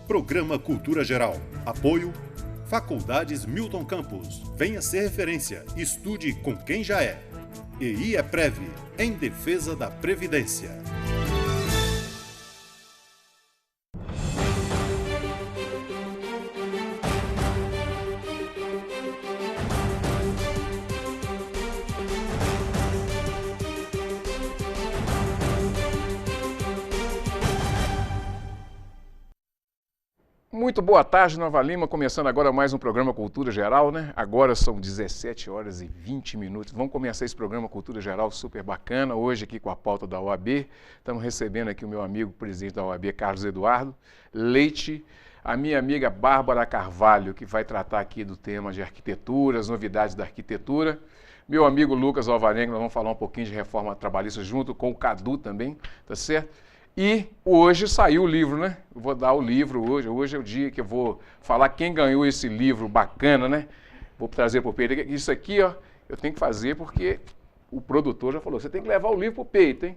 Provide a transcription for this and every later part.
Programa Cultura Geral. Apoio Faculdades Milton Campos. Venha ser referência. Estude com quem já é. E IEPREV, em defesa da Previdência. Muito boa tarde, Nova Lima, começando agora mais um programa Cultura Geral, né? Agora são 17 horas e 20 minutos. Vamos começar esse programa Cultura Geral super bacana, hoje aqui com a pauta da OAB. Estamos recebendo aqui o meu amigo, presidente da OAB, Carlos Eduardo Leite, a minha amiga Bárbara Carvalho, que vai tratar aqui do tema de arquitetura, as novidades da arquitetura. Meu amigo Lucas Alvarenga, nós vamos falar um pouquinho de reforma trabalhista junto com o Cadu também, tá certo? E hoje saiu o livro, né? Eu vou dar o livro hoje. Hoje é o dia que eu vou falar quem ganhou esse livro bacana, né? Vou trazer para o peito. Isso aqui, ó, eu tenho que fazer porque o produtor já falou, você tem que levar o livro para o peito, hein?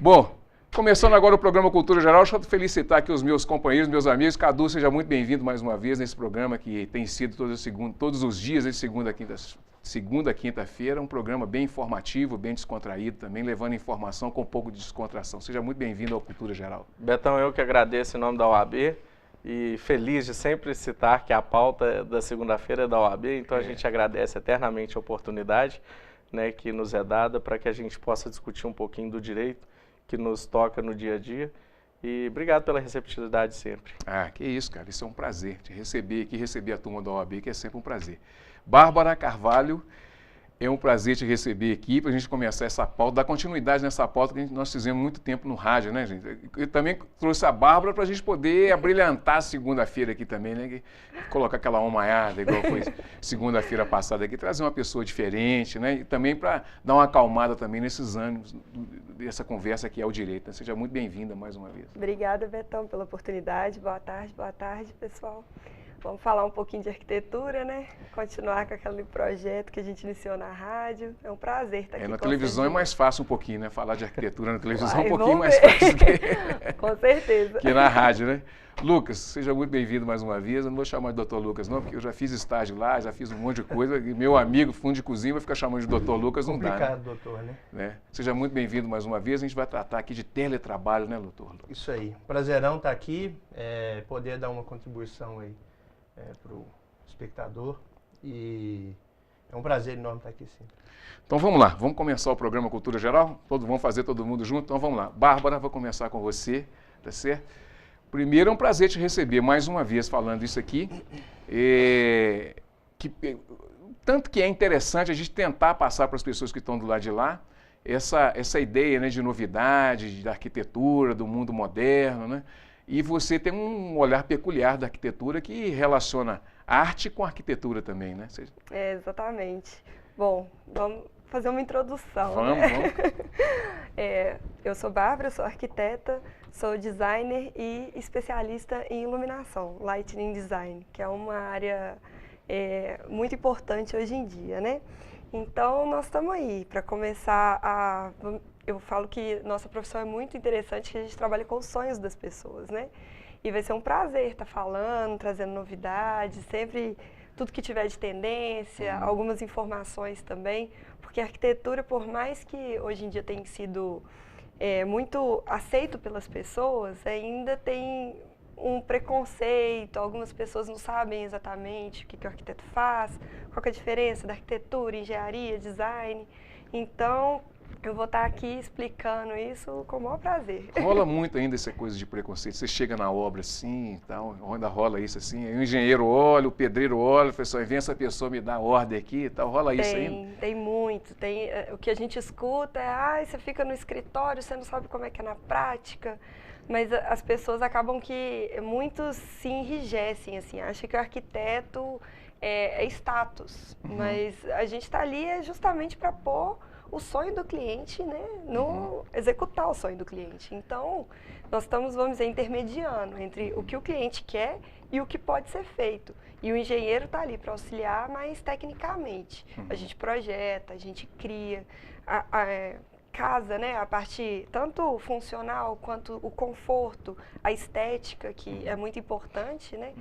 Bom, começando agora o programa Cultura Geral, deixa eu felicitar aqui os meus companheiros, meus amigos. Cadu, seja muito bem-vindo mais uma vez nesse programa que tem sido todos os dias, de segunda a quinta-feira, um programa bem informativo, bem descontraído também, levando informação com um pouco de descontração. Seja muito bem-vindo ao Cultura Geral. Betão, eu que agradeço em nome da OAB e feliz de sempre citar que a pauta da segunda-feira é da OAB, então a gente agradece eternamente a oportunidade, né, que nos é dada para que a gente possa discutir um pouquinho do direito que nos toca no dia a dia. E obrigado pela receptividade sempre. Ah, que isso, cara. Isso é um prazer te receber aqui, receber a turma da OAB, que é sempre um prazer. Bárbara Carvalho, é um prazer te receber aqui para a gente começar essa pauta, dar continuidade nessa pauta que nós fizemos muito tempo no rádio, né, gente? Eu também trouxe a Bárbara para a gente poder abrilhantar segunda-feira aqui também, né? Colocar aquela homaiada, igual foi segunda-feira passada aqui, trazer uma pessoa diferente, né? E também para dar uma acalmada também nesses ânimos dessa conversa que é o direito, né? Seja muito bem-vinda mais uma vez. Obrigada, Betão, pela oportunidade. Boa tarde, pessoal. Vamos falar um pouquinho de arquitetura, né? Continuar com aquele projeto que a gente iniciou na rádio. É um prazer estar aqui. Na televisão é mais fácil um pouquinho, né? Falar de arquitetura na televisão é um Vai, pouquinho mais fácil Com certeza. que na rádio, né? Lucas, seja muito bem-vindo mais uma vez. Eu não vou chamar de Dr. Lucas não, porque eu já fiz estágio lá, já fiz um monte de coisa. E meu amigo, fundo de cozinha, vai ficar chamando de Dr. Lucas, não dá, né? Complicado, doutor, né? Seja muito bem-vindo mais uma vez. A gente vai tratar aqui de teletrabalho, né, doutor? Isso aí. Prazerão estar aqui, poder dar uma contribuição aí para o espectador. E é um prazer enorme estar aqui, sim. Então vamos lá, vamos começar o programa Cultura Geral? Vamos fazer todo mundo junto? Então vamos lá. Bárbara, vou começar com você, tá certo? Primeiro é um prazer te receber mais uma vez falando isso aqui. Tanto que é interessante a gente tentar passar para as pessoas que estão do lado de lá essa ideia, né, de novidade, da arquitetura, do mundo moderno, né? E você tem um olhar peculiar da arquitetura que relaciona arte com arquitetura também, né? Exatamente. Bom, vamos fazer uma introdução. Vamos. Eu sou Bárbara, sou arquiteta, sou designer e especialista em iluminação, Lighting Design, que é uma área muito importante hoje em dia, né? Então, nós estamos aí para começar Eu falo que nossa profissão é muito interessante, que a gente trabalha com os sonhos das pessoas, né? E vai ser um prazer estar falando, trazendo novidades, sempre tudo que tiver de tendência, algumas informações também, porque a arquitetura, por mais que hoje em dia tenha sido muito aceito pelas pessoas, ainda tem um preconceito, algumas pessoas não sabem exatamente o que o arquiteto faz, qual que é a diferença da arquitetura, engenharia, design. Então, eu vou estar aqui explicando isso com o maior prazer. Rola muito ainda essa coisa de preconceito. Você chega na obra assim e tal, ainda rola isso assim. Aí o engenheiro olha, o pedreiro olha, pessoal, vem essa pessoa me dar ordem aqui e tal. Rola isso ainda? Tem muito. O que a gente escuta é, você fica no escritório, você não sabe como é que é na prática. Mas as pessoas acabam que muitos se enrijecem, assim, acham que o arquiteto é status. Mas a gente está ali justamente para pôr o sonho do cliente, né, executar o sonho do cliente. Então, nós estamos, vamos dizer, intermediando entre o que o cliente quer e o que pode ser feito. E o engenheiro está ali para auxiliar, mas tecnicamente. A gente projeta, a gente cria, casa, né, a parte tanto funcional quanto o conforto, a estética, que é muito importante, né?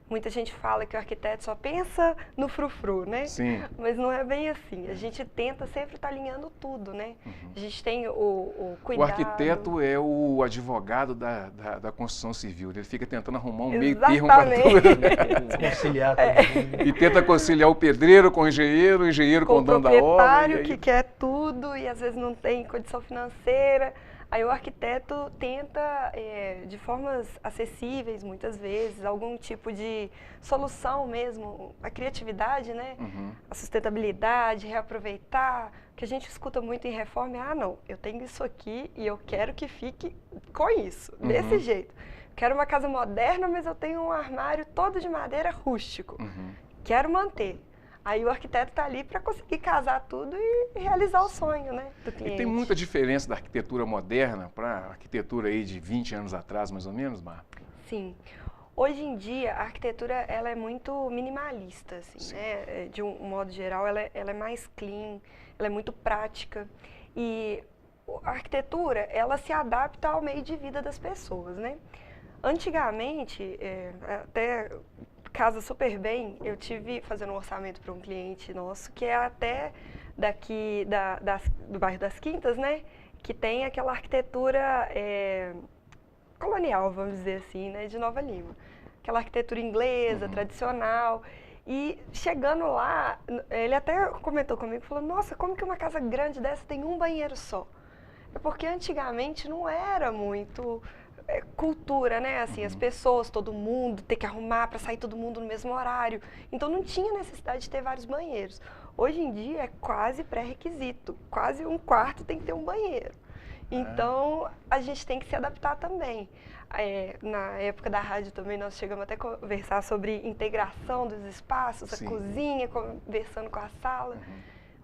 Muita gente fala que o arquiteto só pensa no frufru, né? Sim. Mas não é bem assim. A gente tenta sempre estar alinhando tudo, né? A gente tem o cuidado. O arquiteto é o advogado da construção civil. Ele fica tentando arrumar um meio termo para tudo. Conciliar todo mundo. E tenta conciliar o pedreiro com o engenheiro com o dono da obra. O proprietário que quer tudo e às vezes não tem condição financeira. Aí o arquiteto tenta, de formas acessíveis, muitas vezes, algum tipo de solução mesmo, a criatividade, né? A sustentabilidade, reaproveitar, que a gente escuta muito em reforma, não, eu tenho isso aqui e eu quero que fique com isso, desse jeito. Quero uma casa moderna, mas eu tenho um armário todo de madeira rústico. Quero manter. Aí o arquiteto está ali para conseguir casar tudo e realizar o sonho, né, do cliente. E tem muita diferença da arquitetura moderna para a arquitetura aí de 20 anos atrás, mais ou menos, Marta? Sim. Hoje em dia, a arquitetura ela é muito minimalista, assim, né? De um modo geral, ela é mais clean, ela é muito prática. E a arquitetura, ela se adapta ao meio de vida das pessoas, né? Antigamente, até casa super bem, eu tive fazendo um orçamento para um cliente nosso, que é até daqui do bairro das Quintas, né? Que tem aquela arquitetura colonial, vamos dizer assim, né? De Nova Lima. Aquela arquitetura inglesa, tradicional. E chegando lá, ele até comentou comigo, falou, nossa, como que uma casa grande dessa tem um banheiro só? É porque antigamente não era muito cultura, né? Assim, as pessoas, todo mundo, ter que arrumar para sair todo mundo no mesmo horário. Então não tinha necessidade de ter vários banheiros. Hoje em dia é quase pré-requisito. Quase um quarto tem que ter um banheiro. Então a gente tem que se adaptar também. Na época da rádio também nós chegamos até a conversar sobre integração dos espaços, a cozinha conversando com a sala.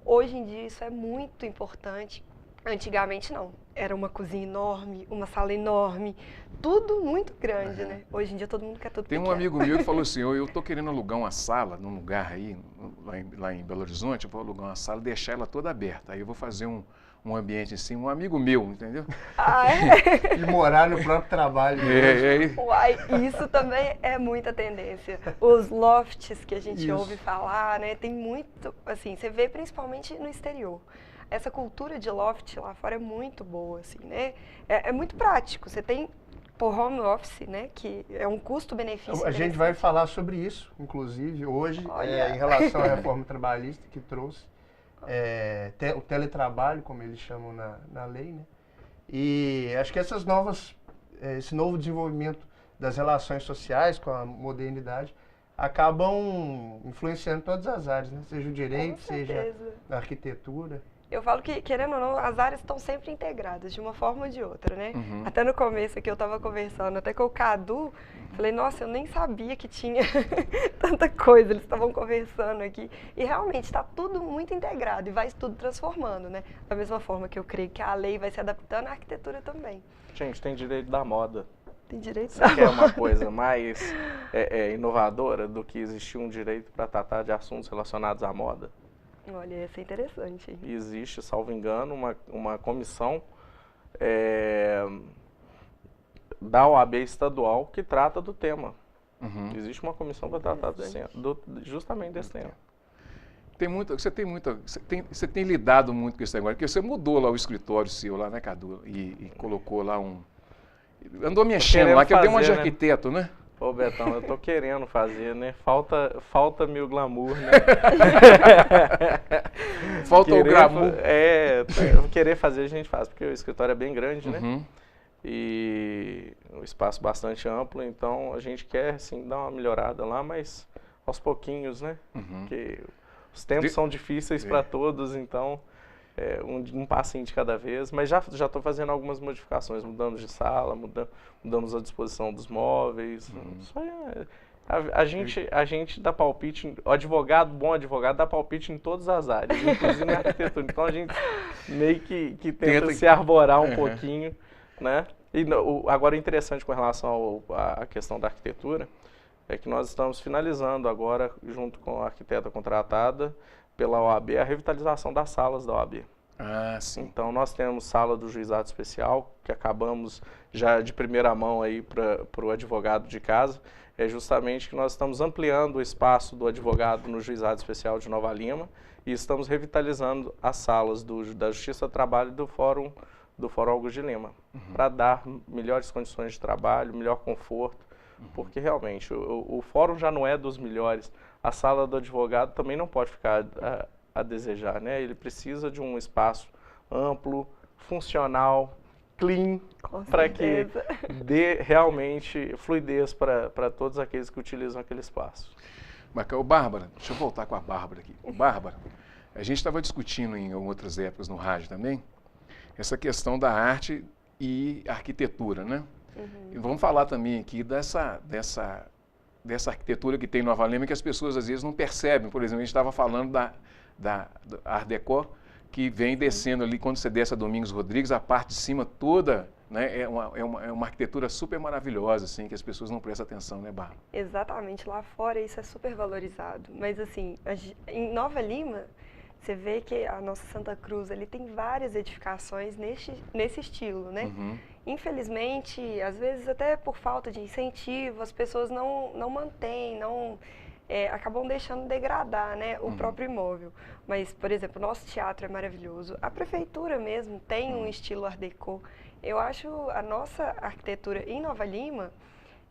Hoje em dia isso é muito importante. Antigamente não, era uma cozinha enorme, uma sala enorme, tudo muito grande, né? Hoje em dia todo mundo quer tudo pequeno. Tem um amigo meu que falou assim, eu estou querendo alugar uma sala num lugar aí, lá em Belo Horizonte, eu vou alugar uma sala, deixar ela toda aberta, aí eu vou fazer um ambiente assim, um amigo meu, entendeu? Ah, é? E morar no próprio trabalho. Uai, isso também é muita tendência. Os lofts que a gente ouve falar, né? Tem muito, assim, você vê principalmente no exterior. Essa cultura de loft lá fora é muito boa, assim, né? É muito prático. Você tem por home office, né? Que é um custo-benefício. A gente vai falar sobre isso, inclusive, hoje, em relação à reforma trabalhista que trouxe. O teletrabalho, como eles chamam na lei, né? E acho que esse novo desenvolvimento das relações sociais com a modernidade acabam influenciando todas as áreas, né? Seja o direito, seja a arquitetura. Eu falo que, querendo ou não, as áreas estão sempre integradas, de uma forma ou de outra, né? Até no começo aqui eu estava conversando, até com o Cadu, falei, nossa, eu nem sabia que tinha tanta coisa, eles estavam conversando aqui. E realmente está tudo muito integrado e vai tudo transformando, né? Da mesma forma que eu creio que a lei vai se adaptando, a arquitetura também. Gente, tem direito da moda. Tem direito da moda. Você quer uma coisa mais inovadora do que existir um direito para tratar de assuntos relacionados à moda? Olha, isso é interessante. Hein? Existe, salvo engano, uma comissão da OAB estadual que trata do tema. Existe uma comissão para tratar justamente desse tema. Você tem lidado muito com isso agora, porque você mudou lá o escritório seu, lá, né, Cadu? E colocou lá andou mexendo lá, que eu dei uma de arquiteto, né? Ô, Betão, eu tô querendo fazer, né? Falta-me o glamour, né? Falta o glamour. Querer fazer a gente faz, porque o escritório é bem grande, né? E um espaço bastante amplo, então a gente quer, sim, dar uma melhorada lá, mas aos pouquinhos, né? Porque os tempos são difíceis para todos, então um passinho de cada vez, mas já estou fazendo algumas modificações, mudando de sala, mudamos a disposição dos móveis. Isso aí a gente dá palpite, bom advogado dá palpite em todas as áreas, inclusive na arquitetura. Então a gente meio que tenta se arvorar um pouquinho, né? E agora o interessante com relação à questão da arquitetura é que nós estamos finalizando agora, junto com a arquiteta contratada pela OAB, a revitalização das salas da OAB. Ah, sim. Então, nós temos sala do juizado especial, que acabamos já de primeira mão aí para o advogado de casa. É justamente que nós estamos ampliando o espaço do advogado no juizado especial de Nova Lima e estamos revitalizando as salas da Justiça do Trabalho e do Fórum Augusto de Lima, para dar melhores condições de trabalho, melhor conforto, porque realmente o fórum já não é dos melhores. A sala do advogado também não pode ficar a desejar, né? Ele precisa de um espaço amplo, funcional, clean, para que dê realmente fluidez para todos aqueles que utilizam aquele espaço. Bacana. Bárbara, deixa eu voltar com a Bárbara aqui. Bárbara, a gente estava discutindo em outras épocas no rádio também, essa questão da arte e arquitetura, né? E vamos falar também aqui dessa arquitetura que tem em Nova Lima que as pessoas às vezes não percebem. Por exemplo, a gente estava falando da Art Deco, que vem descendo ali, quando você desce a Domingos Rodrigues, a parte de cima toda, né, é uma arquitetura super maravilhosa, assim, que as pessoas não prestam atenção, né, Bárbara? Exatamente, lá fora isso é super valorizado. Mas assim, em Nova Lima, você vê que a nossa Santa Cruz ali tem várias edificações nesse estilo, né? Infelizmente, às vezes até por falta de incentivo, as pessoas não mantêm, acabam deixando degradar, né, o próprio imóvel. Mas, por exemplo, o nosso teatro é maravilhoso. A prefeitura mesmo tem um estilo Art Deco. Eu acho a nossa arquitetura em Nova Lima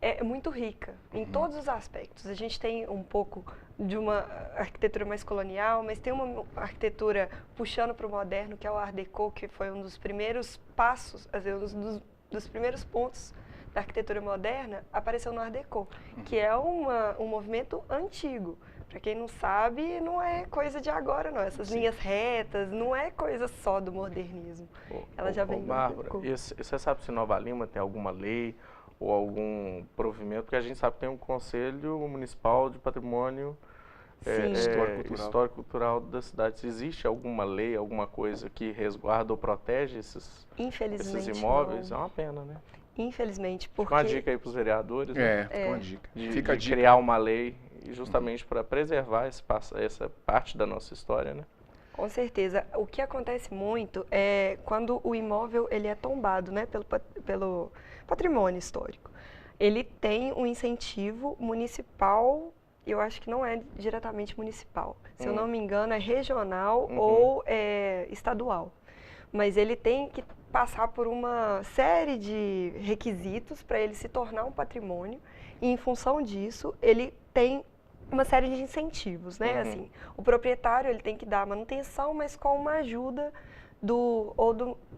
é muito rica em todos os aspectos. A gente tem um pouco de uma arquitetura mais colonial, mas tem uma arquitetura puxando para o moderno, que é o Art Deco, que foi um dos primeiros passos, um dos primeiros pontos da arquitetura moderna, apareceu no Art Deco, que é um movimento antigo. Para quem não sabe, não é coisa de agora, não. Essas linhas retas não é coisa só do modernismo. Ela já vem do Art Bárbara, Deco. e você sabe se Nova Lima tem alguma lei ou algum provimento? Porque a gente sabe que tem um Conselho Municipal de Patrimônio Histórico-Cultural da cidade. Existe alguma lei, alguma coisa que resguarda ou protege esses imóveis? Não. É uma pena, né? Infelizmente, porque... Uma dica aí para os vereadores, né? Fica uma dica. Fica de criar uma lei justamente para preservar essa parte da nossa história, né? Com certeza. O que acontece muito é quando o imóvel ele é tombado, né, pelo patrimônio histórico. Ele tem um incentivo municipal, eu acho que não é diretamente municipal. Se eu não me engano, é regional ou estadual. Mas ele tem que passar por uma série de requisitos para ele se tornar um patrimônio e, em função disso, ele tem uma série de incentivos, né? Assim, o proprietário ele tem que dar manutenção, mas com uma ajuda do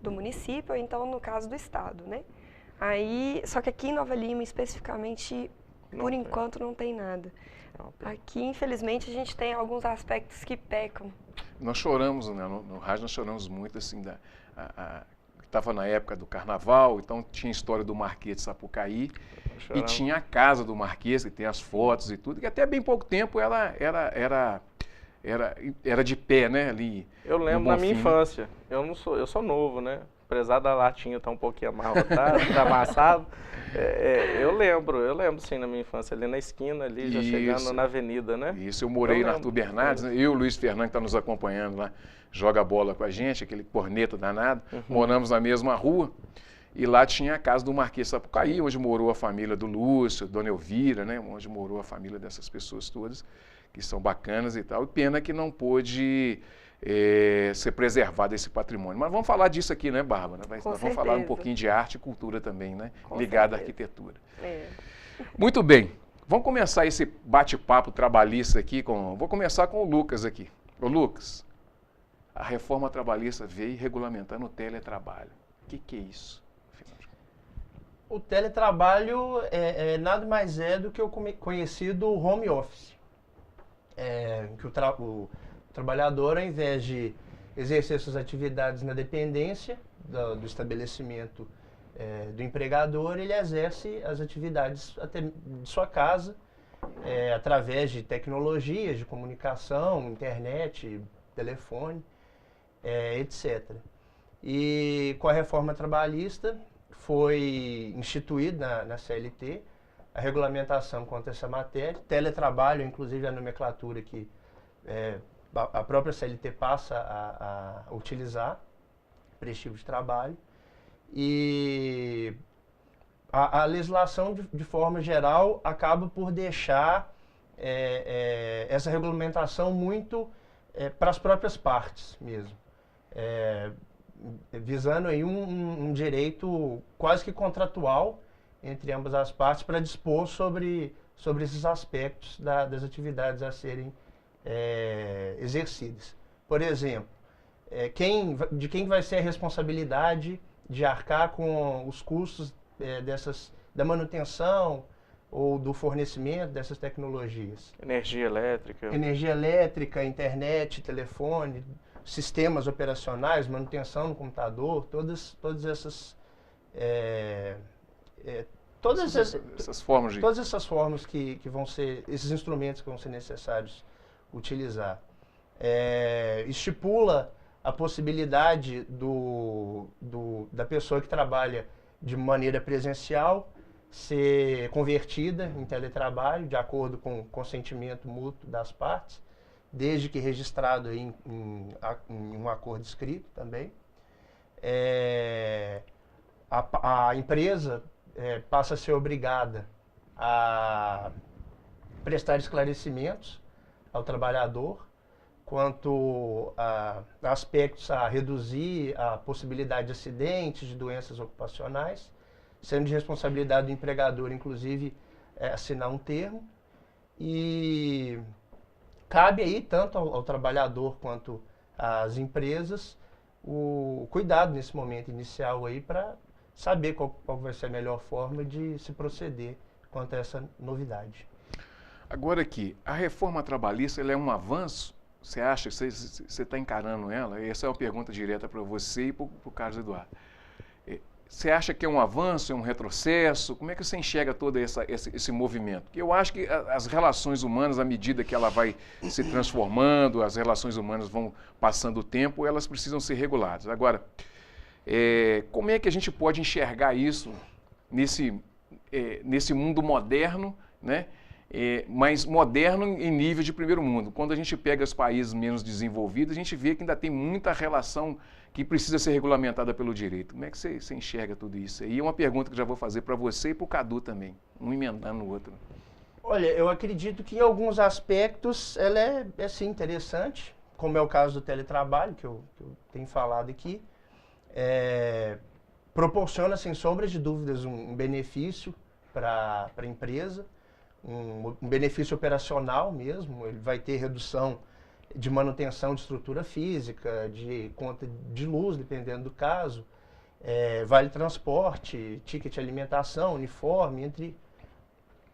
município, ou então, no caso, do Estado, né? Aí, só que aqui em Nova Lima, especificamente, por enquanto, não tem nada. Aqui, infelizmente, a gente tem alguns aspectos que pecam. Nós choramos, né, no rádio nós choramos muito, assim, estava na época do Carnaval, então tinha a história do Marquês de Sapucaí e tinha a casa do Marquês, que tem as fotos e tudo, que até bem pouco tempo ela era de pé, né, ali. Eu lembro na minha infância, eu sou novo, né? Apesar da latinha estar um pouquinho amarrotada, amassado, eu lembro sim na minha infância, ali na esquina, ali já chegando na avenida, né? Isso, eu morei na Arthur Bernardes, né? Eu e o Luiz Fernando, que está nos acompanhando lá, joga bola com a gente, aquele corneta danado, moramos na mesma rua, e lá tinha a casa do Marquês de Sapucaí, onde morou a família do Lúcio, Dona Elvira, né? Onde morou a família dessas pessoas todas, que são bacanas e tal, e pena que não pôde ser preservado esse patrimônio. Mas vamos falar disso aqui, né, Bárbara? Nós vamos falar um pouquinho de arte e cultura também, né? Ligada à arquitetura. Muito bem. Vamos começar esse bate-papo trabalhista aqui vou começar com o Lucas aqui. Ô, Lucas, a reforma trabalhista veio regulamentando o teletrabalho. O que é isso? O teletrabalho nada mais é do que o conhecido home office. Que o trabalhador, ao invés de exercer suas atividades na dependência do estabelecimento do empregador, ele exerce as atividades até de sua casa, através de tecnologias de comunicação, internet, telefone, etc. E com a reforma trabalhista foi instituída na CLT a regulamentação quanto a essa matéria. Teletrabalho, inclusive a nomenclatura que a própria CLT passa a utilizar para esse tipo de trabalho. E a legislação, de forma geral, acaba por deixar essa regulamentação muito para as próprias partes mesmo, visando aí um direito quase que contratual entre ambas as partes para dispor sobre esses aspectos das atividades a serem exercidas. Por exemplo, de quem vai ser a responsabilidade de arcar com os custos da manutenção ou do fornecimento dessas tecnologias? Energia elétrica. Energia elétrica, internet, telefone, sistemas operacionais, manutenção no computador, todas essas formas que vão ser, esses instrumentos que vão ser necessários utilizar. Estipula a possibilidade da pessoa que trabalha de maneira presencial ser convertida em teletrabalho, de acordo com o consentimento mútuo das partes, desde que registrado em um acordo escrito também. A empresa passa a ser obrigada a prestar esclarecimentos ao trabalhador quanto a aspectos a reduzir a possibilidade de acidentes, de doenças ocupacionais, sendo de responsabilidade do empregador, inclusive, assinar um termo. E cabe aí, tanto ao trabalhador quanto às empresas, o cuidado nesse momento inicial aí para saber qual vai ser a melhor forma de se proceder quanto a essa novidade. Agora aqui, a reforma trabalhista ela é um avanço? Você acha que você está encarando ela? Essa é uma pergunta direta para você e para o Carlos Eduardo. Você acha que é um avanço, é um retrocesso? Como é que você enxerga todo esse movimento? Porque eu acho que as relações humanas, à medida que ela vai se transformando, as relações humanas vão passando o tempo, elas precisam ser reguladas. Agora, como é que a gente pode enxergar isso nesse mundo moderno, né? Mas moderno em nível de primeiro mundo? Quando a gente pega os países menos desenvolvidos, a gente vê que ainda tem muita relação que precisa ser regulamentada pelo direito. Como é que você enxerga tudo isso? E é uma pergunta que já vou fazer para você e para o Cadu também, um emendando no outro. Olha, eu acredito que em alguns aspectos ela é sim interessante, como é o caso do teletrabalho, que eu tenho falado aqui. Proporciona, sem sombra de dúvidas, um benefício para a empresa, um benefício operacional mesmo. Ele vai ter redução de manutenção de estrutura física, de conta de luz, dependendo do caso, vale transporte, ticket alimentação, uniforme, entre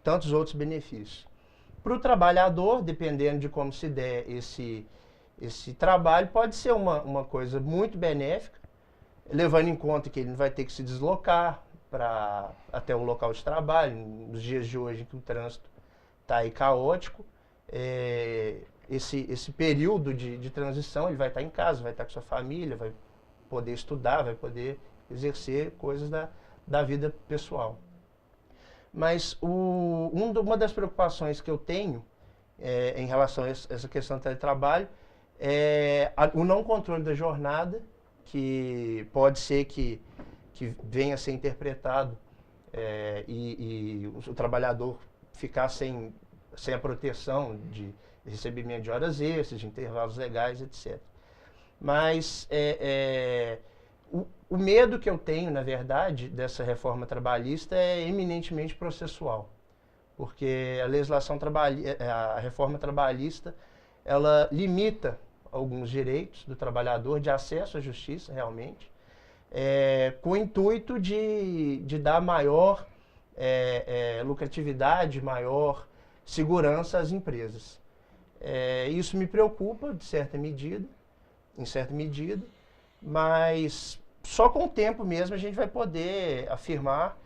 tantos outros benefícios. Para o trabalhador, dependendo de como se der esse trabalho, pode ser uma coisa muito benéfica, levando em conta que ele não vai ter que se deslocar até o local de trabalho, nos dias de hoje em que o trânsito está aí caótico. Esse período de transição, ele vai estar em casa, vai estar com sua família, vai poder estudar, vai poder exercer coisas da vida pessoal. Mas uma das preocupações que eu tenho em relação a essa questão do teletrabalho é o não controle da jornada, que pode ser que venha a ser interpretado e o trabalhador ficar sem a proteção de recebimento de horas extras, de intervalos legais, etc. Mas o medo que eu tenho, na verdade, dessa reforma trabalhista é eminentemente processual. Porque a reforma trabalhista, ela limita alguns direitos do trabalhador de acesso à justiça, realmente, com o intuito de dar maior lucratividade, maior segurança às empresas. Isso me preocupa, em certa medida, mas só com o tempo mesmo a gente vai poder afirmar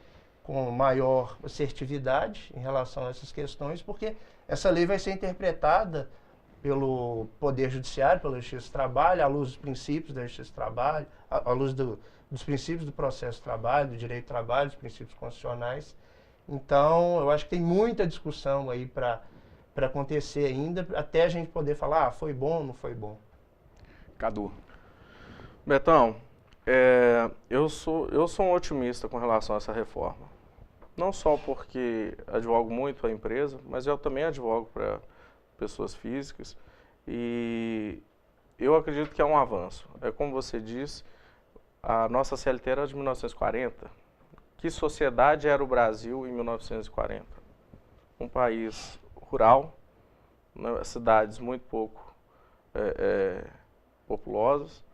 com maior assertividade em relação a essas questões, porque essa lei vai ser interpretada pelo Poder Judiciário, pela Justiça do Trabalho, à luz dos princípios da Justiça do Trabalho, à luz dos princípios do processo do trabalho, do direito do trabalho, dos princípios constitucionais. Então, eu acho que tem muita discussão aí para acontecer ainda, até a gente poder falar, foi bom ou não foi bom. Cadu. Betão, eu sou um otimista com relação a essa reforma. Não só porque advogo muito para a empresa, mas eu também advogo para pessoas físicas. E eu acredito que é um avanço. É como você disse, a nossa CLT era de 1940. Que sociedade era o Brasil em 1940? Um país rural, né, cidades muito pouco populosas.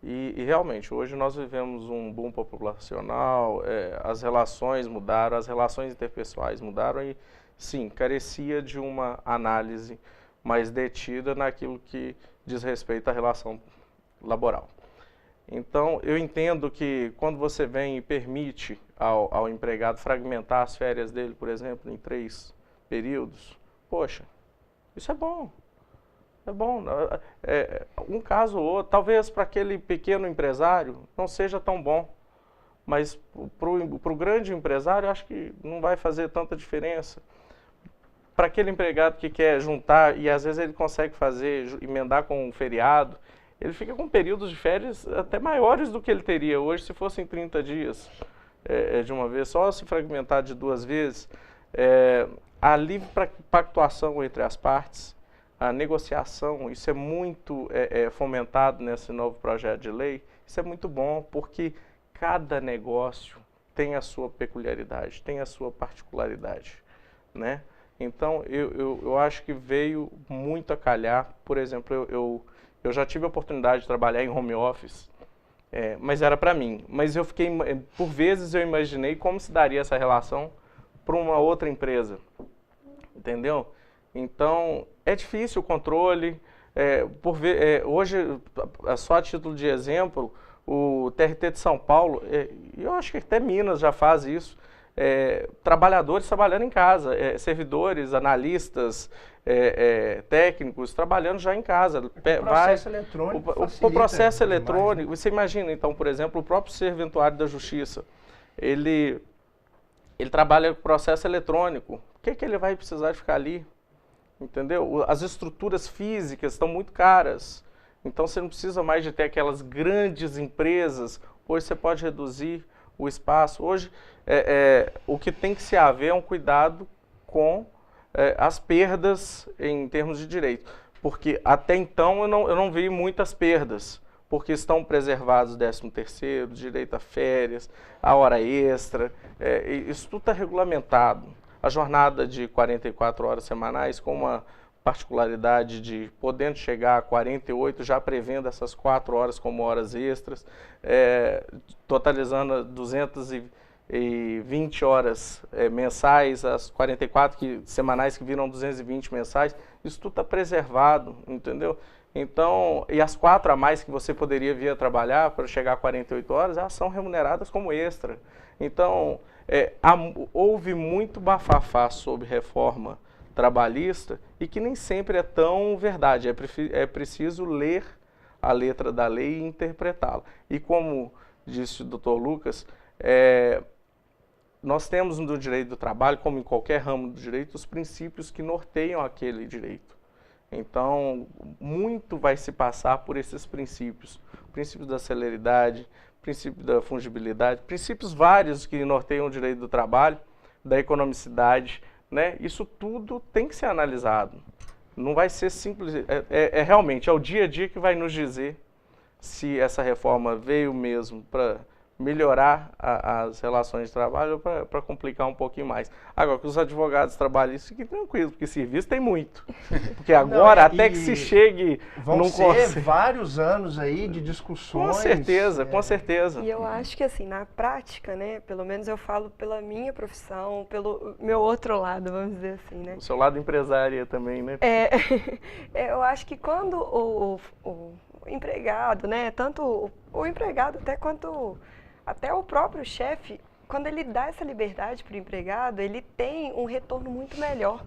E realmente, hoje nós vivemos um boom populacional, as relações mudaram, as relações interpessoais mudaram e, sim, carecia de uma análise mais detida naquilo que diz respeito à relação laboral. Então, eu entendo que quando você vem e permite ao empregado fragmentar as férias dele, por exemplo, em 3 períodos, poxa, isso é bom. É bom. Um caso ou outro, talvez para aquele pequeno empresário não seja tão bom, mas para o grande empresário acho que não vai fazer tanta diferença. Para aquele empregado que quer juntar, e às vezes ele consegue emendar com um feriado, ele fica com períodos de férias até maiores do que ele teria hoje se fossem 30 dias de uma vez, só se fragmentar de 2 vezes. A livre pactuação entre as partes, a negociação, isso é muito fomentado nesse novo projeto de lei. Isso é muito bom, porque cada negócio tem a sua peculiaridade, tem a sua particularidade, né? Então, eu acho que veio muito a calhar. Por exemplo, eu já tive a oportunidade de trabalhar em home office, mas era para mim. Mas eu fiquei, por vezes eu imaginei como se daria essa relação para uma outra empresa, entendeu? Então, é difícil o controle. Hoje, só a título de exemplo, o TRT de São Paulo, eu acho que até Minas já faz isso, trabalhadores trabalhando em casa, servidores, analistas, técnicos trabalhando já em casa. O processo eletrônico o processo eletrônico, você imagina, então, por exemplo, o próprio Serventuário da Justiça, ele trabalha com processo eletrônico. O que ele vai precisar de ficar ali? Entendeu? As estruturas físicas estão muito caras, então você não precisa mais de ter aquelas grandes empresas. Hoje você pode reduzir o espaço. Hoje, o que tem que se haver é um cuidado com as perdas em termos de direito, porque até então eu não vi muitas perdas, porque estão preservados o 13º, direito a férias, a hora extra, isso tudo está regulamentado. A jornada de 44 horas semanais, com uma particularidade de podendo chegar a 48, já prevendo essas 4 horas como horas extras, totalizando 220 horas mensais, as 44 semanais que viram 220 mensais, isso tudo está preservado, entendeu? Então, e as 4 a mais que você poderia vir a trabalhar para chegar a 48 horas, elas são remuneradas como extra. Então, houve muito bafafá sobre reforma trabalhista e que nem sempre é tão verdade. É preciso ler a letra da lei e interpretá-la. E como disse o Dr. Lucas, nós temos no direito do trabalho, como em qualquer ramo do direito, os princípios que norteiam aquele direito. Então, muito vai se passar por esses princípios. O princípio da celeridade, princípio da fungibilidade, princípios vários que norteiam o direito do trabalho, da economicidade, né? Isso tudo tem que ser analisado. Não vai ser simples, realmente, é o dia a dia que vai nos dizer se essa reforma veio mesmo para melhorar as relações de trabalho ou para complicar um pouquinho mais. Agora, que os advogados trabalhistas fiquem tranquilos, porque serviço tem muito. Porque agora, até que se chegue... Vão ser vários anos aí de discussões. Com certeza, com certeza. E eu acho que, assim, na prática, né, pelo menos eu falo pela minha profissão, pelo meu outro lado, vamos dizer assim, né? O seu lado empresária também, né? Eu acho que quando o empregado, né, tanto o empregado até o próprio chefe, quando ele dá essa liberdade para o empregado, ele tem um retorno muito melhor.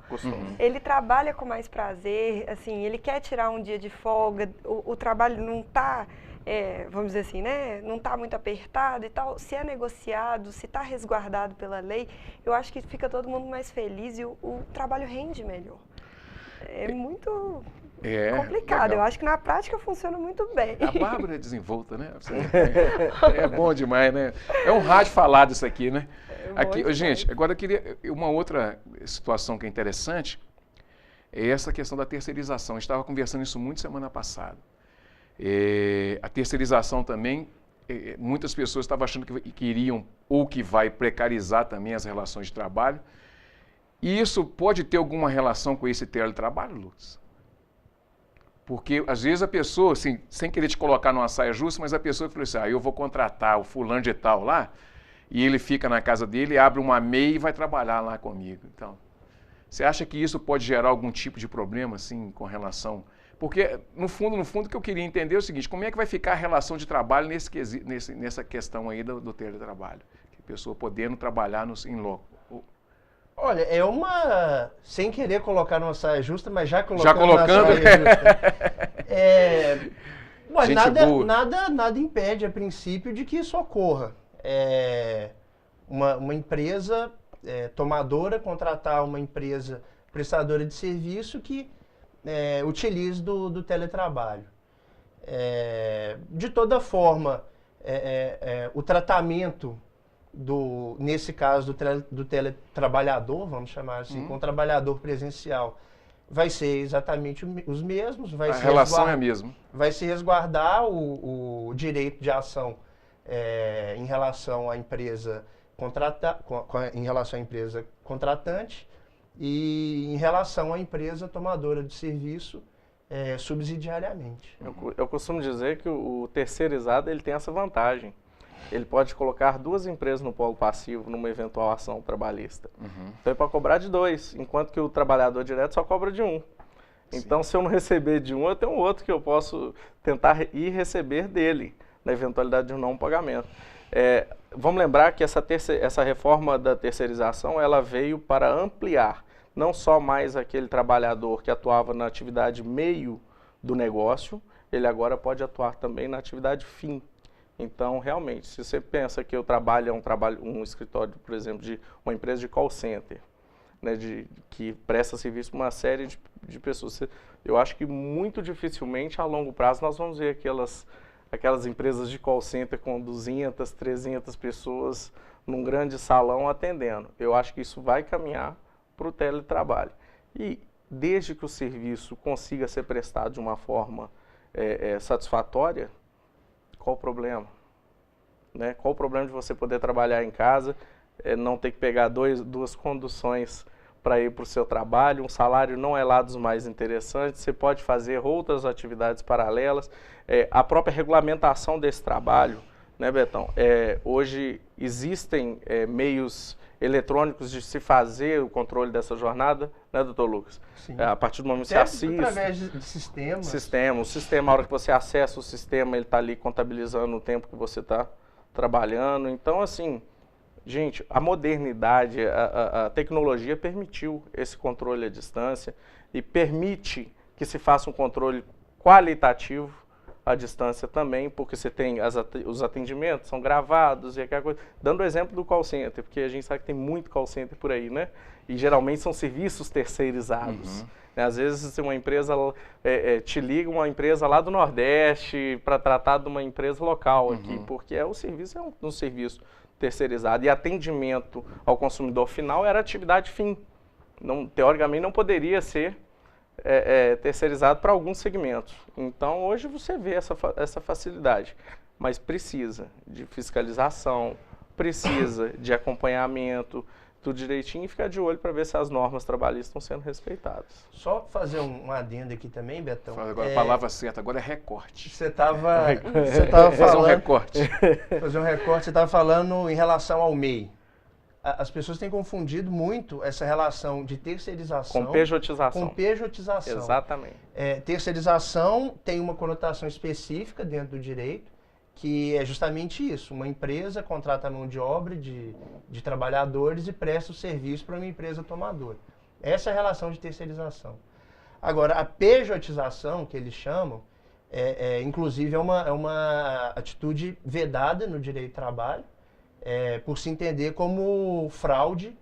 Ele trabalha com mais prazer, assim, ele quer tirar um dia de folga, o trabalho não está, vamos dizer assim, né, não está muito apertado e tal. Se é negociado, se está resguardado pela lei, eu acho que fica todo mundo mais feliz e o trabalho rende melhor. É muito complicado. Legal. Eu acho que na prática funciona muito bem. A Bárbara é desenvolta, né? É bom demais, né? É um rádio falado isso aqui, né? Aqui, gente, agora eu queria... Uma outra situação que é interessante é essa questão da terceirização. A gente estava conversando isso muito semana passada. A terceirização também, muitas pessoas estavam achando que iriam ou que vai precarizar também as relações de trabalho. E isso pode ter alguma relação com esse teletrabalho, Lucas? Porque, às vezes, a pessoa, assim, sem querer te colocar numa saia justa, mas a pessoa falou assim, eu vou contratar o fulano de tal lá, e ele fica na casa dele, abre uma MEI e vai trabalhar lá comigo. Então, você acha que isso pode gerar algum tipo de problema, assim, com relação... Porque, no fundo, o que eu queria entender é o seguinte, como é que vai ficar a relação de trabalho nessa questão aí do teletrabalho? Que a pessoa podendo trabalhar em loco. Olha, sem querer colocar numa saia justa, mas já colocando. Já colocando? Na saia justa. Nada impede, a princípio, de que isso ocorra. Uma empresa tomadora contratar uma empresa prestadora de serviço que utilize do teletrabalho. De toda forma, o tratamento nesse caso do teletrabalhador, vamos chamar assim, com o trabalhador presencial, vai ser exatamente os mesmos. A relação é a mesma. Vai se resguardar o direito de ação em relação à empresa em relação à empresa contratante e em relação à empresa tomadora de serviço subsidiariamente. Eu costumo dizer que o terceirizado ele tem essa vantagem. Ele pode colocar duas empresas no polo passivo numa eventual ação trabalhista. Então, ele pode cobrar de dois, enquanto que o trabalhador direto só cobra de um. Então, se eu não receber de um, eu tenho outro que eu posso tentar ir receber dele, na eventualidade de um não pagamento. Vamos lembrar que essa reforma da terceirização, ela veio para ampliar não só mais aquele trabalhador que atuava na atividade meio do negócio, ele agora pode atuar também na atividade fim. Então, realmente, se você pensa que eu trabalho um escritório, por exemplo, de uma empresa de call center, né, que presta serviço para uma série de pessoas, eu acho que muito dificilmente, a longo prazo, nós vamos ver aquelas empresas de call center com 200, 300 pessoas num grande salão atendendo. Eu acho que isso vai caminhar para o teletrabalho. E desde que o serviço consiga ser prestado de uma forma satisfatória, qual o problema? Né? Qual o problema de você poder trabalhar em casa, não ter que pegar duas conduções para ir para o seu trabalho, um salário não é lá dos mais interessantes, você pode fazer outras atividades paralelas. A própria regulamentação desse trabalho, né, Betão? Hoje existem meios eletrônicos de se fazer o controle dessa jornada, né, doutor Lucas? Sim. A partir do momento que você assiste... Através de sistemas. O sistema, a hora que você acessa o sistema, ele está ali contabilizando o tempo que você está trabalhando. Então, assim, gente, a modernidade, a tecnologia permitiu esse controle à distância e permite que se faça um controle qualitativo à distância também, porque você tem os atendimentos, são gravados e aquela coisa. Dando o exemplo do call center, porque a gente sabe que tem muito call center por aí, né? E geralmente são serviços terceirizados. Às vezes uma empresa te liga uma empresa lá do Nordeste para tratar de uma empresa local aqui, porque o serviço é um serviço terceirizado. E atendimento ao consumidor final era atividade fim. Teoricamente não poderia ser terceirizado para alguns segmentos. Então hoje você vê essa facilidade, mas precisa de fiscalização, precisa de acompanhamento, tudo direitinho, e ficar de olho para ver se as normas trabalhistas estão sendo respeitadas. Só fazer um adendo aqui também, Betão. Agora a palavra certa, agora é recorte. Você estava falando... Fazer um recorte. Fazer um recorte, você estava falando em relação ao MEI. As pessoas têm confundido muito essa relação de terceirização... Com pejotização. Com pejotização. Exatamente. Terceirização tem uma conotação específica dentro do direito, que é justamente isso. Uma empresa contrata a mão de obra de trabalhadores e presta o serviço para uma empresa tomadora. Essa é a relação de terceirização. Agora, a pejotização, que eles chamam, inclusive é uma atitude vedada no direito do trabalho, por se entender como fraude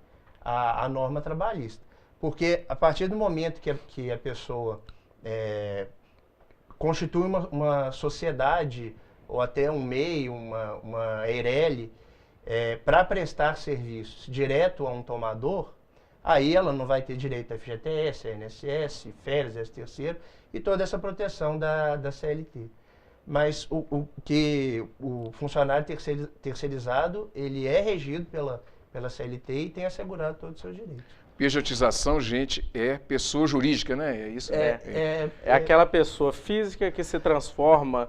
à norma trabalhista. Porque a partir do momento que a pessoa constitui uma sociedade ou até um MEI, uma EIRELI, para prestar serviços direto a um tomador, aí ela não vai ter direito a FGTS, a INSS, férias, 13º e toda essa proteção da CLT. Mas o funcionário terceirizado, ele é regido pela CLT e tem assegurado todos os seus direitos. Pejotização, gente, é pessoa jurídica, né? É isso? É aquela pessoa física que se transforma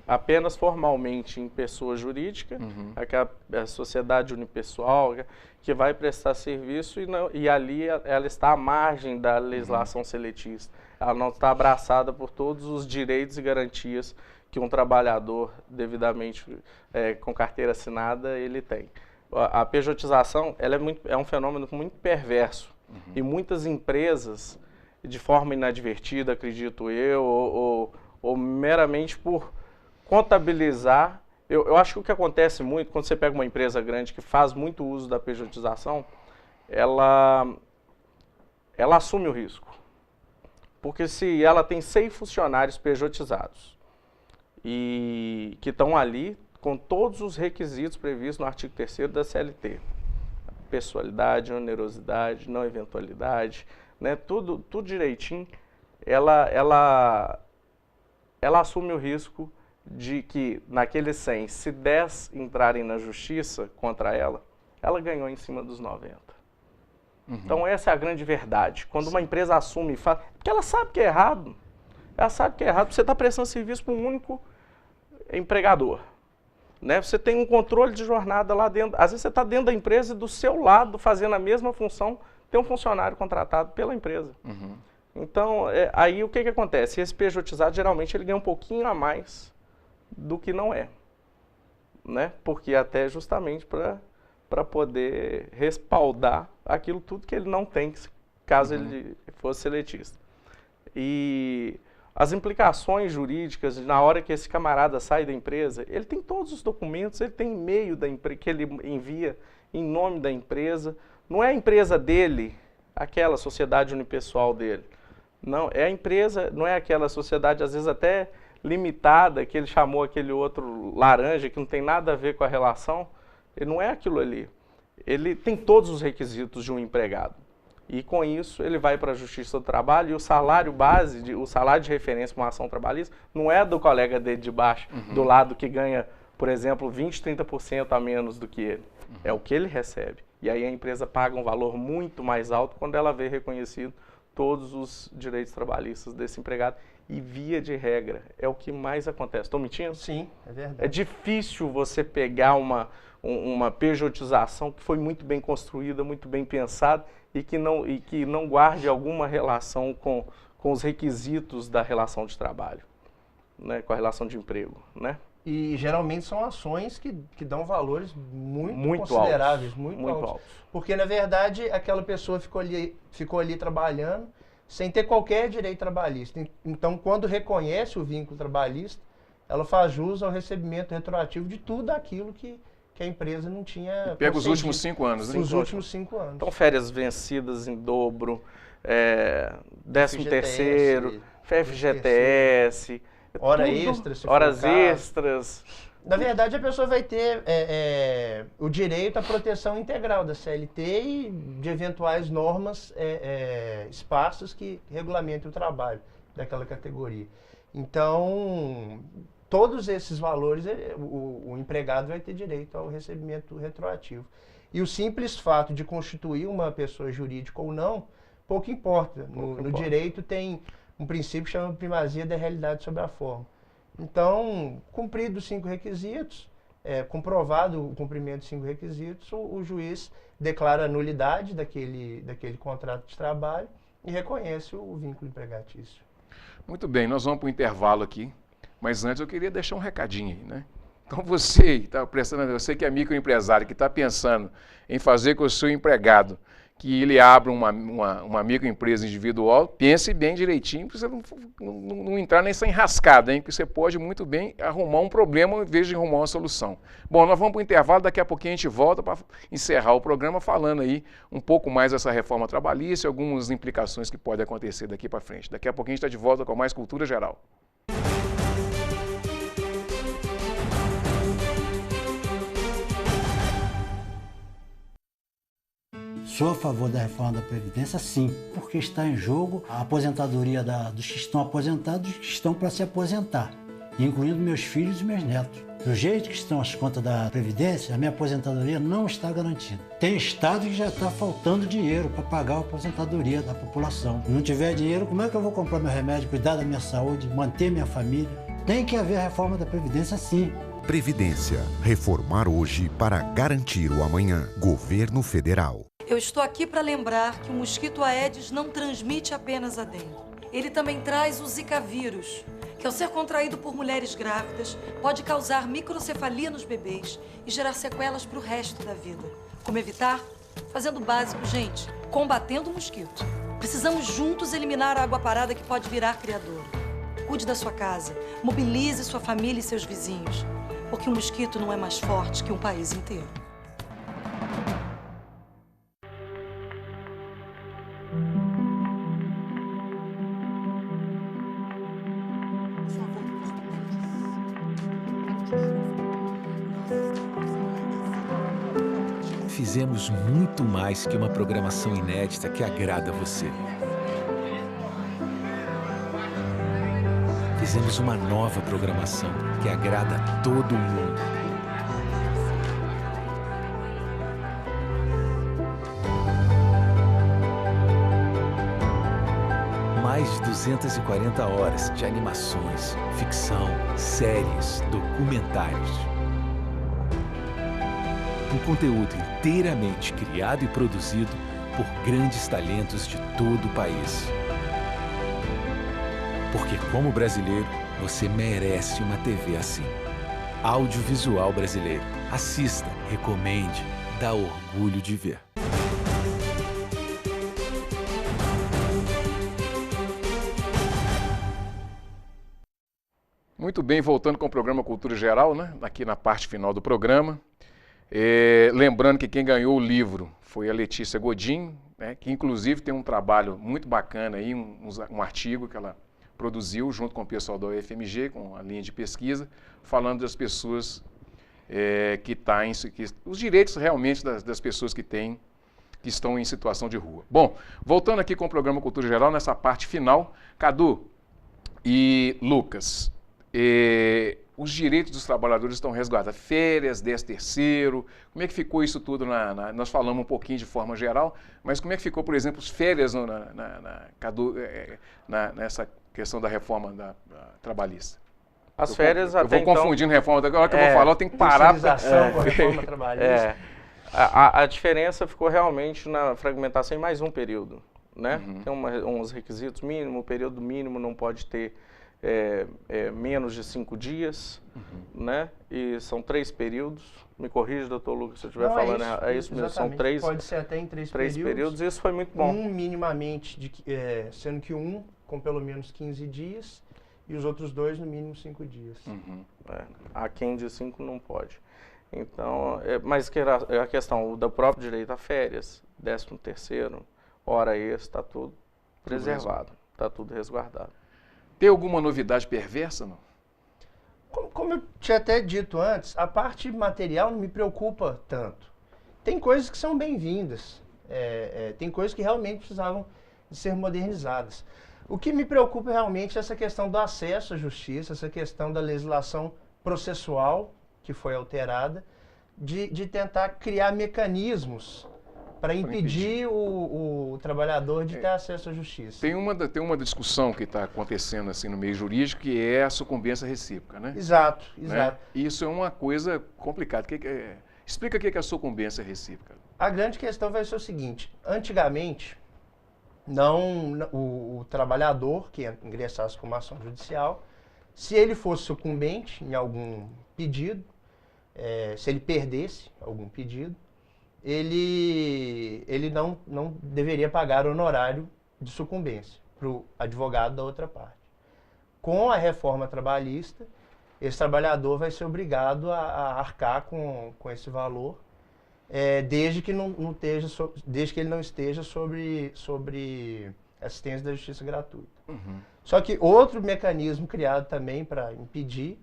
apenas formalmente em pessoa jurídica, aquela sociedade unipessoal que vai prestar serviço e ali ela está à margem da legislação seletista. Ela não está abraçada por todos os direitos e garantias que um trabalhador devidamente com carteira assinada ele tem. A pejotização ela é um fenômeno muito perverso e muitas empresas, de forma inadvertida, acredito eu, ou meramente por contabilizar, eu acho que o que acontece muito quando você pega uma empresa grande que faz muito uso da pejotização, ela assume o risco. Porque se ela tem 100 funcionários pejotizados e que estão ali com todos os requisitos previstos no artigo 3º da CLT. Pessoalidade, onerosidade, não eventualidade, né? Tudo direitinho. Ela assume o risco de que, naqueles 100, se 10 entrarem na justiça contra ela ganhou em cima dos 90. Então, essa é a grande verdade. Quando uma empresa assume e faz... Porque ela sabe que é errado. Ela sabe que é errado. Você está prestando serviço para um único empregador. Né? Você tem um controle de jornada lá dentro. Às vezes você está dentro da empresa e do seu lado, fazendo a mesma função, tem um funcionário contratado pela empresa. Então, aí o que acontece? Esse pejotizado, geralmente, ele ganha um pouquinho a mais do que não é. Né? Porque até justamente para poder respaldar aquilo tudo que ele não tem, caso ele fosse seletista. E as implicações jurídicas, na hora que esse camarada sai da empresa, ele tem todos os documentos, ele tem e-mail que ele envia em nome da empresa. Não é a empresa dele, aquela sociedade unipessoal dele. Não, é a empresa, não é aquela sociedade, às vezes até limitada, que ele chamou aquele outro laranja, que não tem nada a ver com a relação. Ele não é aquilo ali. Ele tem todos os requisitos de um empregado. E com isso ele vai para a Justiça do Trabalho e o salário base, o salário de referência para uma ação trabalhista, não é do colega dele de baixo, do lado que ganha, por exemplo, 20, 30% a menos do que ele. É o que ele recebe. E aí a empresa paga um valor muito mais alto quando ela vê reconhecido todos os direitos trabalhistas desse empregado. E via de regra, é o que mais acontece. Estou mentindo? Sim, é verdade. É difícil você pegar uma pejotização que foi muito bem construída, muito bem pensada e que não guarde alguma relação com os requisitos da relação de trabalho, né, com a relação de emprego, né? E geralmente são ações que dão valores muito consideráveis, altos, muito altos. Porque, na verdade, aquela pessoa ficou ali trabalhando sem ter qualquer direito trabalhista. Então, quando reconhece o vínculo trabalhista, ela faz jus ao recebimento retroativo de tudo aquilo que a empresa não tinha... Pega os últimos 5 anos, né? Os últimos 5 anos. Então, férias vencidas em dobro, 13º, FGTS... horas extras. Na verdade, a pessoa vai ter o direito à proteção integral da CLT e de eventuais normas, espaços que regulamentem o trabalho daquela categoria. Então, todos esses valores, o empregado vai ter direito ao recebimento retroativo. E o simples fato de constituir uma pessoa jurídica ou não, pouco importa. No direito tem um princípio que chama primazia da realidade sobre a forma. Então, cumpridos os 5 requisitos, comprovado o cumprimento dos 5 requisitos, o juiz declara a nulidade daquele contrato de trabalho e reconhece o vínculo empregatício. Muito bem, nós vamos para o intervalo aqui, mas antes eu queria deixar um recadinho aí, né? Então você que está prestando, você que é microempresário, que está pensando em fazer com o seu empregado que ele abra uma microempresa individual, pense bem direitinho, para você não entrar nessa enrascada, hein? Porque você pode muito bem arrumar um problema em vez de arrumar uma solução. Bom, nós vamos para o intervalo, daqui a pouquinho a gente volta para encerrar o programa falando aí um pouco mais dessa reforma trabalhista e algumas implicações que podem acontecer daqui para frente. Daqui a pouquinho a gente está de volta com mais Cultura Geral. Sou a favor da reforma da Previdência, sim, porque está em jogo a aposentadoria dos que estão aposentados e dos que estão para se aposentar, incluindo meus filhos e meus netos. Do jeito que estão as contas da Previdência, a minha aposentadoria não está garantida. Tem estado que já está faltando dinheiro para pagar a aposentadoria da população. Se não tiver dinheiro, como é que eu vou comprar meu remédio, cuidar da minha saúde, manter minha família? Tem que haver a reforma da Previdência, sim. Previdência. Reformar hoje para garantir o amanhã. Governo Federal. Eu estou aqui para lembrar que o mosquito Aedes não transmite apenas a dengue. Ele também traz o Zika vírus, que ao ser contraído por mulheres grávidas, pode causar microcefalia nos bebês e gerar sequelas para o resto da vida. Como evitar? Fazendo o básico, gente, combatendo o mosquito. Precisamos juntos eliminar a água parada que pode virar criador. Cuide da sua casa, mobilize sua família e seus vizinhos, porque o mosquito não é mais forte que um país inteiro. Fizemos muito mais que uma programação inédita que agrada a você. Fizemos uma nova programação que agrada a todo mundo. Mais de 240 horas de animações, ficção, séries, documentários. Um conteúdo inteiramente criado e produzido por grandes talentos de todo o país. Porque, como brasileiro, você merece uma TV assim. Audiovisual brasileiro. Assista, recomende, dá orgulho de ver. Muito bem, voltando com o programa Cultura Geral, né? Aqui na parte final do programa. Lembrando que quem ganhou o livro foi a Letícia Godinho, né, que inclusive tem um trabalho muito bacana, aí, um artigo que ela produziu junto com o pessoal da UFMG, com a linha de pesquisa, falando das pessoas os direitos realmente das pessoas que estão em situação de rua. Bom, voltando aqui com o programa Cultura Geral, nessa parte final, Cadu e Lucas, os direitos dos trabalhadores estão resguardados, férias, 13º, como é que ficou isso tudo? Nós falamos um pouquinho de forma geral, mas como é que ficou, por exemplo, as férias nessa questão da reforma trabalhista? As férias até então... Eu vou confundindo reforma, agora que eu vou falar, eu tenho que parar. Com a reforma trabalhista. A diferença ficou realmente na fragmentação em mais um período, né? Uhum. Tem uns requisitos mínimos, o período mínimo não pode ter menos de 5 dias, né? E são 3 períodos. Me corrija, doutor Lucas, se eu estiver falando. É isso mesmo, são 3. Pode ser até em 3 períodos. Isso foi muito bom. Um minimamente, sendo que um com pelo menos 15 dias e os outros 2 no mínimo 5 dias. Uhum. Aquém de 5 não pode. Então, mas a questão do próprio direito a férias, 13º, hora extra, está tudo preservado, está tudo resguardado. Tem alguma novidade perversa, não? Como eu tinha até dito antes, a parte material não me preocupa tanto. Tem coisas que são bem-vindas, tem coisas que realmente precisavam de ser modernizadas. O que me preocupa realmente é essa questão do acesso à justiça, essa questão da legislação processual, que foi alterada, de tentar criar mecanismos para impedir o trabalhador de ter acesso à justiça. Tem uma discussão que está acontecendo assim no meio jurídico, que é a sucumbência recíproca, né? Exato. Né? Isso é uma coisa complicada. Explica o que é a sucumbência recíproca. A grande questão vai ser o seguinte: antigamente, o trabalhador que ingressasse com uma ação judicial, se ele fosse sucumbente em algum pedido, se ele perdesse algum pedido, ele não deveria pagar honorário de sucumbência para o advogado da outra parte. Com a reforma trabalhista, esse trabalhador vai ser obrigado a arcar com esse valor, desde que ele não esteja sobre assistência da justiça gratuita. Só que outro mecanismo criado também para impedir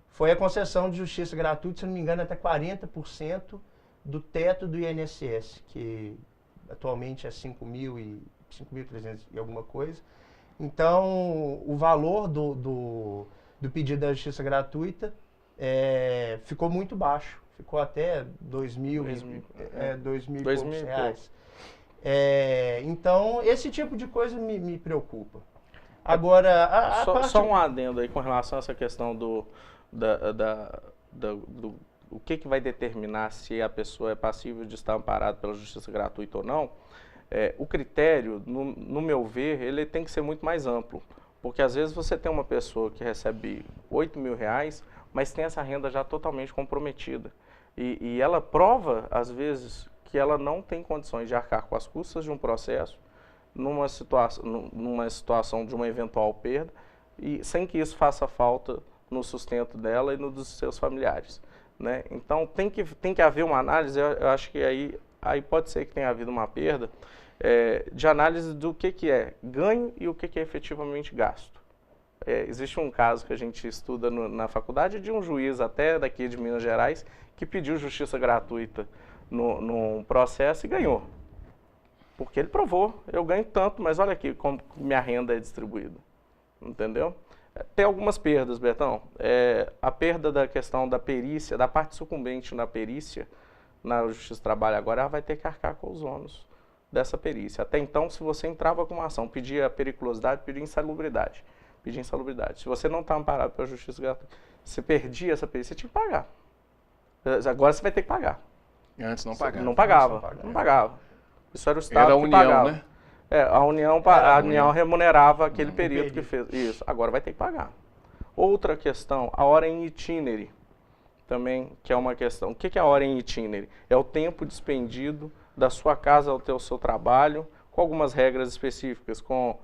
foi a concessão de justiça gratuita, se não me engano, até 40% do teto do INSS, que atualmente é 5.300 e alguma coisa. Então, o valor do pedido da justiça gratuita ficou muito baixo. Ficou até 2.000 e poucos reais. Então, esse tipo de coisa me preocupa. Agora, só um adendo aí com relação a essa questão o que vai determinar se a pessoa é passível de estar amparada pela justiça gratuita ou não. O critério, no meu ver, ele tem que ser muito mais amplo. Porque às vezes você tem uma pessoa que recebe R$8.000, mas tem essa renda já totalmente comprometida. E ela prova, às vezes, que ela não tem condições de arcar com as custas de um processo, numa situação de uma eventual perda, e sem que isso faça falta no sustento dela e no dos seus familiares, né? Então tem que haver uma análise. Eu acho que aí pode ser que tenha havido uma perda de análise do que é ganho e o que é efetivamente gasto. Existe um caso que a gente estuda na faculdade de um juiz até daqui de Minas Gerais que pediu justiça gratuita num processo e ganhou. Porque ele provou, eu ganho tanto, mas olha aqui como minha renda é distribuída. Entendeu? Tem algumas perdas, Betão. A perda da questão da perícia, da parte sucumbente na perícia, na Justiça do Trabalho agora, ela vai ter que arcar com os ônus dessa perícia. Até então, se você entrava com uma ação, pedia periculosidade, pedia insalubridade. Se você não está amparado pela Justiça gratuita, você perdia essa perícia, você tinha que pagar. Agora você vai ter que pagar. Antes não pagava. Não pagava. Isso era o Estado era a que União, pagava. Né? A União remunerava aquele período que fez. Isso, agora vai ter que pagar. Outra questão, a hora em itinere, também, que é uma questão. O que é a hora em itinere? É o tempo despendido da sua casa ao seu trabalho, com algumas regras específicas, com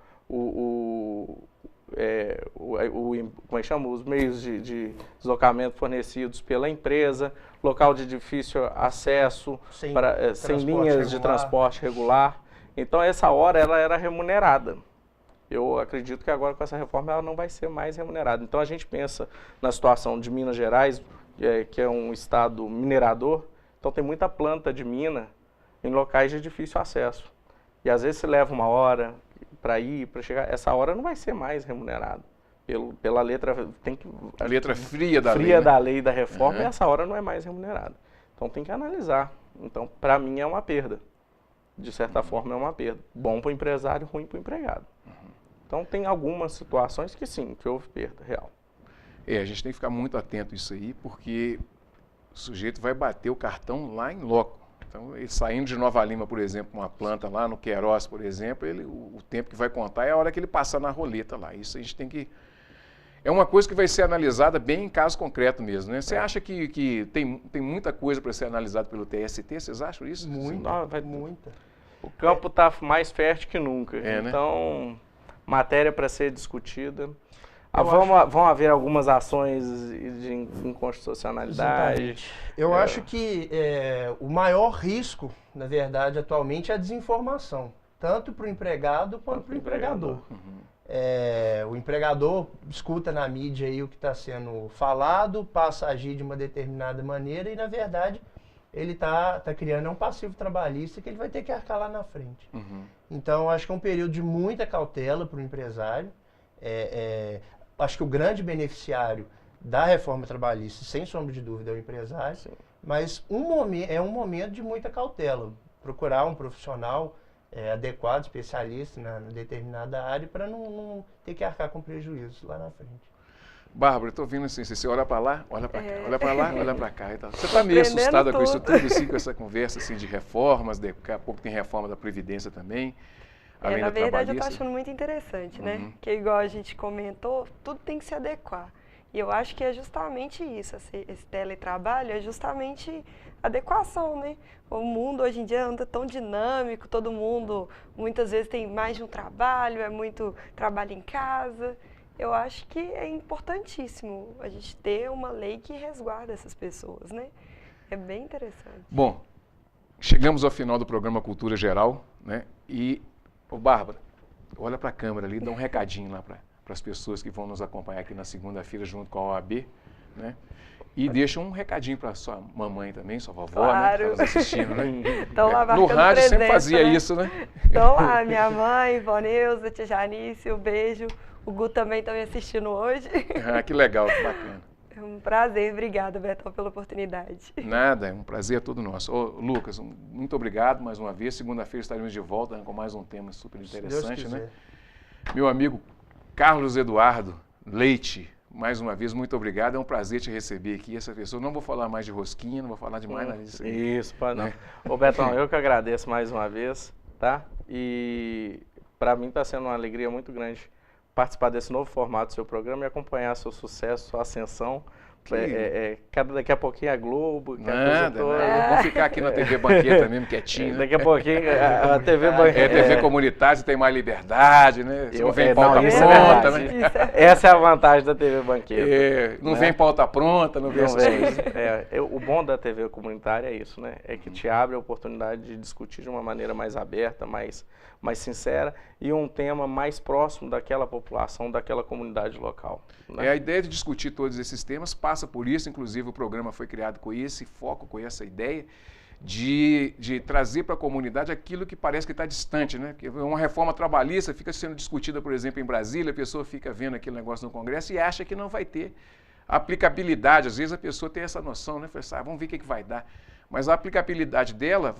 como é que chama? Os meios de deslocamento fornecidos pela empresa, local de difícil acesso, sem linhas de transporte regular. Então, essa hora ela era remunerada. Eu acredito que agora, com essa reforma, ela não vai ser mais remunerada. Então, a gente pensa na situação de Minas Gerais, que é um estado minerador. Então, tem muita planta de mina em locais de difícil acesso. E, às vezes, se leva uma hora para chegar. Essa hora não vai ser mais remunerada. Pela letra... A letra fria da lei. Fria da lei da reforma, essa hora não é mais remunerada. Então, tem que analisar. Então, para mim, é uma perda. De certa forma, é uma perda. Bom para o empresário, ruim para o empregado. Então, tem algumas situações que sim, que houve perda real. A gente tem que ficar muito atento a isso aí, porque o sujeito vai bater o cartão lá em loco. Então, ele saindo de Nova Lima, por exemplo, uma planta lá no Queiroz, por exemplo, o tempo que vai contar é a hora que ele passar na roleta lá. Isso a gente tem que... É uma coisa que vai ser analisada bem em caso concreto mesmo, né? Você acha que tem muita coisa para ser analisada pelo TST? Vocês acham isso? Muita. O campo está mais fértil que nunca. Então, né? Matéria para ser discutida. Vão haver algumas ações de inconstitucionalidade. Exatamente. Eu acho que o maior risco, na verdade, atualmente é a desinformação. Tanto para o empregado quanto para o empregador. O empregador escuta na mídia aí o que está sendo falado, passa a agir de uma determinada maneira e, na verdade, ele está criando um passivo trabalhista que ele vai ter que arcar lá na frente. Então, acho que é um período de muita cautela para o empresário. Acho que o grande beneficiário da reforma trabalhista, sem sombra de dúvida, é o empresário. Sim. Mas é um momento de muita cautela. Procurar um profissional adequado, especialista na determinada área, para não ter que arcar com prejuízos lá na frente. Bárbara, eu estou vendo assim, você olha para lá, olha para cá, olha para lá, olha para cá. Então, você está meio assustada com isso tudo, assim, com essa conversa assim, de reformas, daqui a pouco tem reforma da Previdência também, além na da verdade, eu trabalhista. estou achando muito interessante, né? Que igual a gente comentou, tudo tem que se adequar. E eu acho que é justamente isso, esse teletrabalho é justamente adequação, né? O mundo hoje em dia anda tão dinâmico, todo mundo muitas vezes tem mais de um trabalho, é muito trabalho em casa. Eu acho que é importantíssimo a gente ter uma lei que resguarda essas pessoas, né? É bem interessante. Bom, chegamos ao final do programa Cultura Geral, né? E, Bárbara, olha para a câmera ali, dá um recadinho lá para as pessoas que vão nos acompanhar aqui na segunda-feira junto com a OAB, né? E deixa um recadinho para sua mamãe também, sua vovó, claro, né? Que tá nos assistindo, né? Estão lá No rádio presença, sempre fazia né? isso, né? Então lá, minha mãe, Vó Neuza, tia Janice, um beijo. O Gu também está me assistindo hoje. Ah, que legal, que bacana. É um prazer, obrigada, Betão, pela oportunidade. Nada, é um prazer todo nosso. Ô, Lucas, muito obrigado mais uma vez. Segunda-feira estaremos de volta, né, com mais um tema super interessante, né? Meu amigo Carlos Eduardo Leite, mais uma vez, muito obrigado. É um prazer te receber aqui. Essa pessoa, não vou falar mais de rosquinha, não vou falar de mais nada disso aí. Isso, pode não. Né? Ô, Betão, eu que agradeço mais uma vez, tá? E para mim está sendo uma alegria muito grande participar desse novo formato do seu programa e acompanhar seu sucesso, sua ascensão. Daqui a pouquinho a Globo, nada, vamos ficar aqui na TV Banqueta mesmo, quietinho. Daqui a pouquinho a TV Banqueta. É TV comunitária, você tem mais liberdade, né? Você não vem pauta isso pronta, né? Essa é a vantagem da TV Banqueta. Não vem pauta pronta, não vem essas coisas. O bom da TV comunitária é isso, né? É que te abre a oportunidade de discutir de uma maneira mais aberta, mais sincera e um tema mais próximo daquela população, daquela comunidade local. Né? A ideia de discutir todos esses temas passa por isso, inclusive o programa foi criado com esse foco, com essa ideia de trazer para a comunidade aquilo que parece que está distante, né? Porque uma reforma trabalhista fica sendo discutida, por exemplo, em Brasília, a pessoa fica vendo aquele negócio no Congresso e acha que não vai ter aplicabilidade. Às vezes a pessoa tem essa noção, né? Fala, vamos ver o que vai dar. Mas a aplicabilidade dela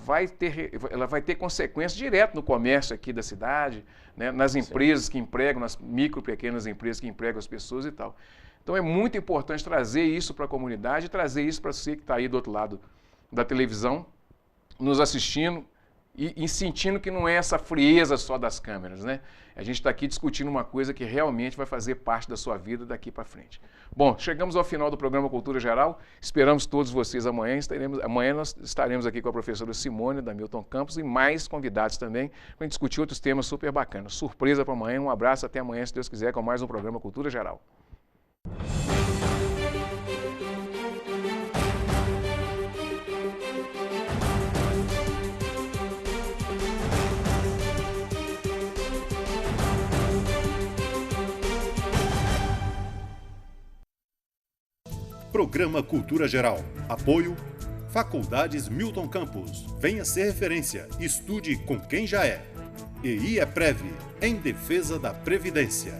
ela vai ter consequências direto no comércio aqui da cidade, né? Nas empresas que empregam, nas micro, pequenas empresas que empregam as pessoas e tal. Então é muito importante trazer isso para a comunidade, trazer isso para você que está aí do outro lado da televisão, nos assistindo e sentindo que não é essa frieza só das câmeras, né? A gente está aqui discutindo uma coisa que realmente vai fazer parte da sua vida daqui para frente. Bom, chegamos ao final do programa Cultura Geral. Esperamos todos vocês amanhã. Amanhã nós estaremos aqui com a professora Simone, da Milton Campos, e mais convidados também, para discutir outros temas super bacanas. Surpresa para amanhã. Um abraço, até amanhã, se Deus quiser, com mais um programa Cultura Geral. Programa Cultura Geral. Apoio Faculdades Milton Campos. Venha ser referência. Estude com quem já é. EI é Prev, em defesa da Previdência.